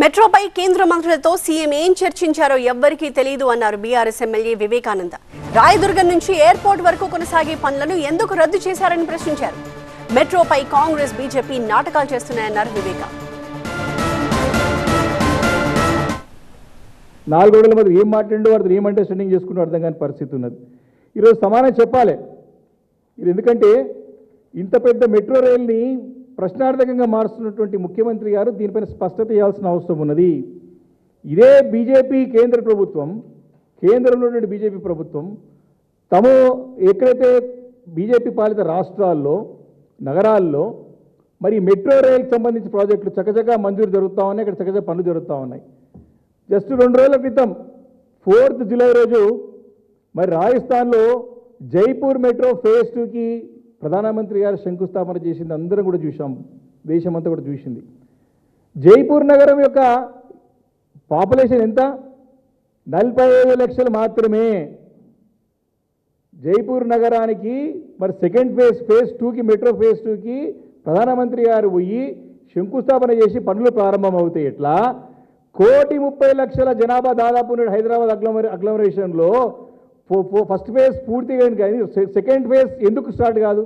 మెట్రోపై కేంద్ర మంత్రులతో సీఎం ఏం చర్చించారో ఎవ్వరికీ తెలియదు అన్నారు బీఆర్ఎస్ ఎమ్మెల్యే వివేకానంద. రాయదుర్గం నుంచి ఎయిర్పోర్ట్ వరకు కొనసాగే పనులను ఎందుకు రద్దు చేశారని ప్రశ్నించారు. మెట్రోపై కాంగ్రెస్ బీజేపీ నాటకాలు చేస్తున్నాయన్నారు వివేక. 4 రోజుల మధ్య ఏం మాట్లాడిండో వారు ఏం అండర్స్టాండింగ్ చేసుకుంటూ అర్థం కాని పరిస్థితి ఉన్నది. ఈరోజు సమానం చెప్పాలి. ఇది ఎందుకంటే ఇంత పెద్ద మెట్రో రైల్ని ప్రశ్నార్థకంగా మారుస్తున్నటువంటి ముఖ్యమంత్రి గారు దీనిపైన స్పష్టత ఇవ్వాల్సిన అవసరం ఉన్నది. ఇదే బీజేపీ కేంద్ర ప్రభుత్వం, కేంద్రంలో ఉన్నటువంటి బీజేపీ ప్రభుత్వం తాము ఎక్కడైతే బీజేపీ పాలిత రాష్ట్రాల్లో నగరాల్లో మరి మెట్రో రైలుకి సంబంధించిన ప్రాజెక్టులు చకచకా మంజూరు జరుగుతూ ఉన్నాయి, ఇక్కడ చకచకా పనులు జరుగుతూ ఉన్నాయి. జస్ట్ 2 రోజుల క్రితం 4th జూలై రోజు మరి రాజస్థాన్లో జైపూర్ మెట్రో ఫేజ్ 2కి ప్రధానమంత్రి గారు శంకుస్థాపన చేసింది అందరం కూడా చూసాం, దేశమంతా కూడా చూసింది. జైపూర్ నగరం యొక్క పాపులేషన్ ఎంత? 45 లక్షలు మాత్రమే. జైపూర్ నగరానికి మరి సెకండ్ ఫేజ్ 2కి మెట్రో ఫేజ్ 2కి ప్రధానమంత్రి గారు పోయి శంకుస్థాపన చేసి పనులు ప్రారంభం అవుతాయి. ఎట్లా 1,30,00,000 జనాభా దాదాపు హైదరాబాద్ అగ్లోమరేషన్లో ఫస్ట్ ఫేజ్ పూర్తిగా కానీ సెకండ్ ఫేజ్ ఎందుకు స్టార్ట్ కాదు?